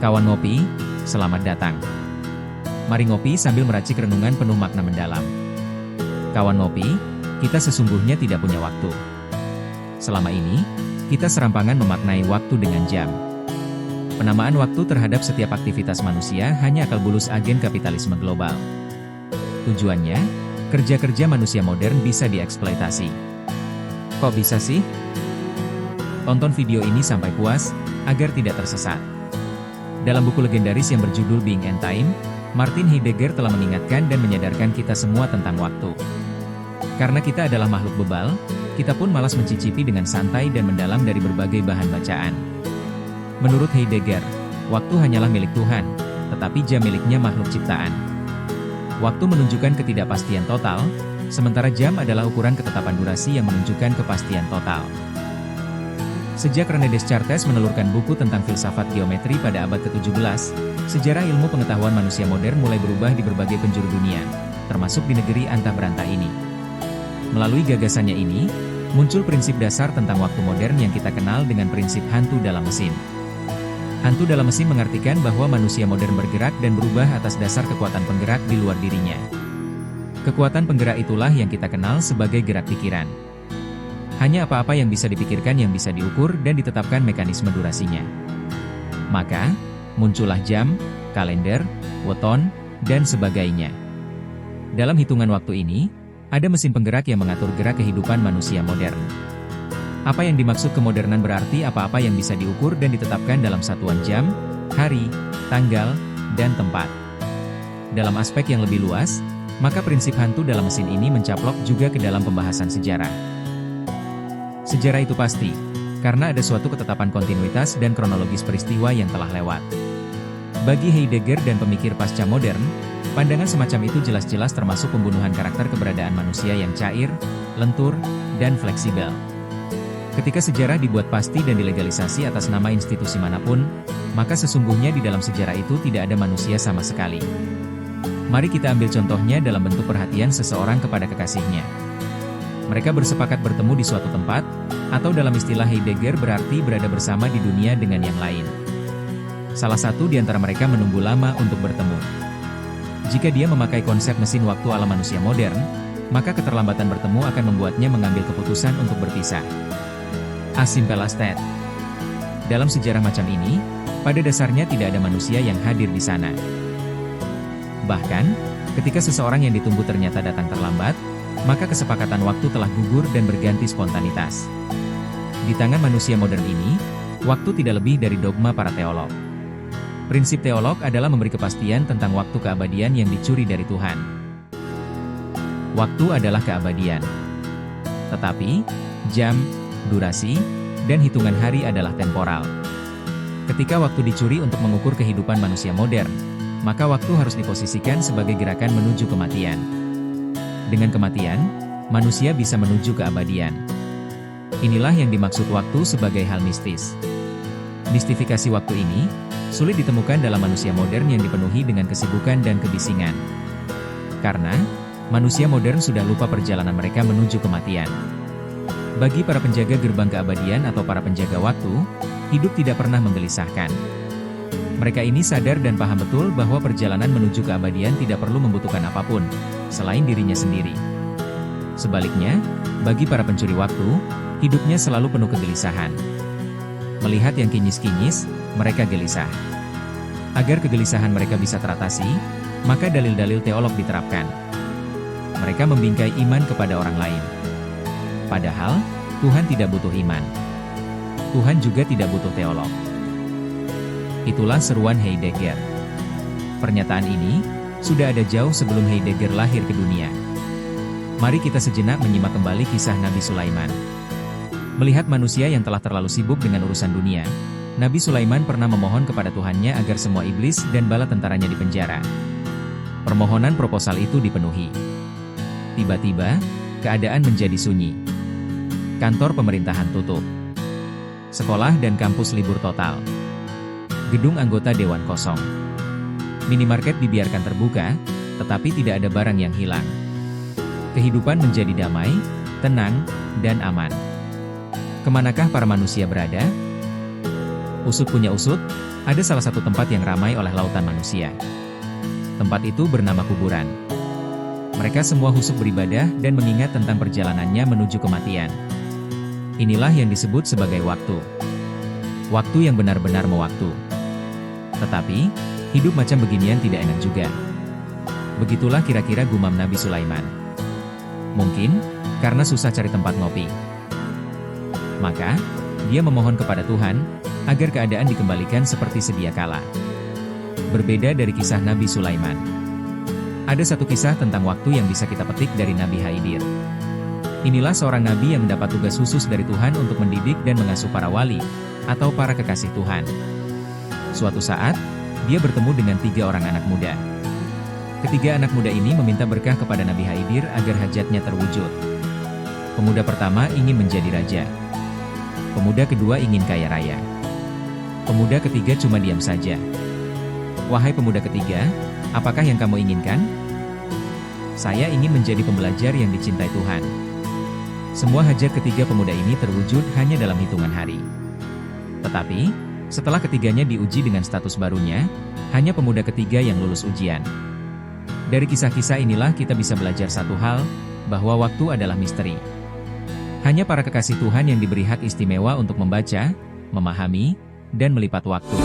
Kawan ngopi, selamat datang. Mari ngopi sambil meracik renungan penuh makna mendalam. Kawan ngopi, kita sesungguhnya tidak punya waktu. Selama ini, kita serampangan memaknai waktu dengan jam. Penamaan waktu terhadap setiap aktivitas manusia hanya akal bulus agen kapitalisme global. Tujuannya, kerja-kerja manusia modern bisa dieksploitasi. Kok bisa sih? Tonton video ini sampai puas, agar tidak tersesat. Dalam buku legendaris yang berjudul Being and Time, Martin Heidegger telah mengingatkan dan menyadarkan kita semua tentang waktu. Karena kita adalah makhluk bebal, kita pun malas mencicipi dengan santai dan mendalam dari berbagai bahan bacaan. Menurut Heidegger, waktu hanyalah milik Tuhan, tetapi jam miliknya makhluk ciptaan. Waktu menunjukkan ketidakpastian total, sementara jam adalah ukuran ketetapan durasi yang menunjukkan kepastian total. Sejak René Descartes menelurkan buku tentang filsafat geometri pada abad ke-17, sejarah ilmu pengetahuan manusia modern mulai berubah di berbagai penjuru dunia, termasuk di negeri antah berantah ini. Melalui gagasannya ini, muncul prinsip dasar tentang waktu modern yang kita kenal dengan prinsip hantu dalam mesin. Hantu dalam mesin mengartikan bahwa manusia modern bergerak dan berubah atas dasar kekuatan penggerak di luar dirinya. Kekuatan penggerak itulah yang kita kenal sebagai gerak pikiran. Hanya apa-apa yang bisa dipikirkan yang bisa diukur dan ditetapkan mekanisme durasinya. Maka, muncullah jam, kalender, weton, dan sebagainya. Dalam hitungan waktu ini, ada mesin penggerak yang mengatur gerak kehidupan manusia modern. Apa yang dimaksud kemodernan berarti apa-apa yang bisa diukur dan ditetapkan dalam satuan jam, hari, tanggal, dan tempat. Dalam aspek yang lebih luas, maka prinsip hantu dalam mesin ini mencaplok juga ke dalam pembahasan sejarah. Sejarah itu pasti, karena ada suatu ketetapan kontinuitas dan kronologis peristiwa yang telah lewat. Bagi Heidegger dan pemikir pasca modern, pandangan semacam itu jelas-jelas termasuk pembunuhan karakter keberadaan manusia yang cair, lentur, dan fleksibel. Ketika sejarah dibuat pasti dan dilegalisasi atas nama institusi manapun, maka sesungguhnya di dalam sejarah itu tidak ada manusia sama sekali. Mari kita ambil contohnya dalam bentuk perhatian seseorang kepada kekasihnya. Mereka bersepakat bertemu di suatu tempat, atau dalam istilah Heidegger berarti berada bersama di dunia dengan yang lain. Salah satu di antara mereka menunggu lama untuk bertemu. Jika dia memakai konsep mesin waktu ala manusia modern, maka keterlambatan bertemu akan membuatnya mengambil keputusan untuk berpisah. As simple as that. Dalam sejarah macam ini, pada dasarnya tidak ada manusia yang hadir di sana. Bahkan, ketika seseorang yang ditunggu ternyata datang terlambat, maka kesepakatan waktu telah gugur dan berganti spontanitas. Di tangan manusia modern ini, waktu tidak lebih dari dogma para teolog. Prinsip teolog adalah memberi kepastian tentang waktu keabadian yang dicuri dari Tuhan. Waktu adalah keabadian. Tetapi, jam, durasi, dan hitungan hari adalah temporal. Ketika waktu dicuri untuk mengukur kehidupan manusia modern, maka waktu harus diposisikan sebagai gerakan menuju kematian. Dengan kematian, manusia bisa menuju keabadian. Inilah yang dimaksud waktu sebagai hal mistis. Mistifikasi waktu ini, sulit ditemukan dalam manusia modern yang dipenuhi dengan kesibukan dan kebisingan. Karena, manusia modern sudah lupa perjalanan mereka menuju kematian. Bagi para penjaga gerbang keabadian atau para penjaga waktu, hidup tidak pernah menggelisahkan. Mereka ini sadar dan paham betul bahwa perjalanan menuju keabadian tidak perlu membutuhkan apapun, selain dirinya sendiri. Sebaliknya, bagi para pencuri waktu, hidupnya selalu penuh kegelisahan. Melihat yang kinyis-kinyis, mereka gelisah. Agar kegelisahan mereka bisa teratasi, maka dalil-dalil teolog diterapkan. Mereka membingkai iman kepada orang lain. Padahal, Tuhan tidak butuh iman. Tuhan juga tidak butuh teolog. Itulah seruan Heidegger. Pernyataan ini sudah ada jauh sebelum Heidegger lahir ke dunia. Mari kita sejenak menyimak kembali kisah Nabi Sulaiman. Melihat manusia yang telah terlalu sibuk dengan urusan dunia, Nabi Sulaiman pernah memohon kepada Tuhannya agar semua iblis dan bala tentaranya dipenjara. Permohonan proposal itu dipenuhi. Tiba-tiba, keadaan menjadi sunyi. Kantor pemerintahan tutup. Sekolah dan kampus libur total. Gedung anggota dewan kosong. Minimarket dibiarkan terbuka, tetapi tidak ada barang yang hilang. Kehidupan menjadi damai, tenang, dan aman. Kemanakah para manusia berada? Usut punya usut, Ada salah satu tempat yang ramai oleh lautan manusia. Tempat itu bernama kuburan. Mereka semua husuk beribadah dan mengingat tentang perjalanannya menuju kematian. Inilah yang disebut sebagai waktu. Waktu yang benar-benar mewaktu. Tetapi, hidup macam beginian tidak enak juga. Begitulah kira-kira gumam Nabi Sulaiman. Mungkin, karena susah cari tempat ngopi. Maka, dia memohon kepada Tuhan, agar keadaan dikembalikan seperti sedia kala. Berbeda dari kisah Nabi Sulaiman. Ada satu kisah tentang waktu yang bisa kita petik dari Nabi Khidir. Inilah seorang nabi yang mendapat tugas khusus dari Tuhan untuk mendidik dan mengasuh para wali, atau para kekasih Tuhan. Suatu saat, dia bertemu dengan 3 orang anak muda. Ketiga anak muda ini meminta berkah kepada Nabi Khidir agar hajatnya terwujud. Pemuda pertama ingin menjadi raja. Pemuda kedua ingin kaya raya. Pemuda ketiga cuma diam saja. Wahai pemuda ketiga, apakah yang kamu inginkan? Saya ingin menjadi pembelajar yang dicintai Tuhan. Semua hajat ketiga pemuda ini terwujud hanya dalam hitungan hari. Tetapi, setelah ketiganya diuji dengan status barunya, hanya pemuda ketiga yang lulus ujian. Dari kisah-kisah inilah kita bisa belajar satu hal, bahwa waktu adalah misteri. Hanya para kekasih Tuhan yang diberi hak istimewa untuk membaca, memahami, dan melipat waktu.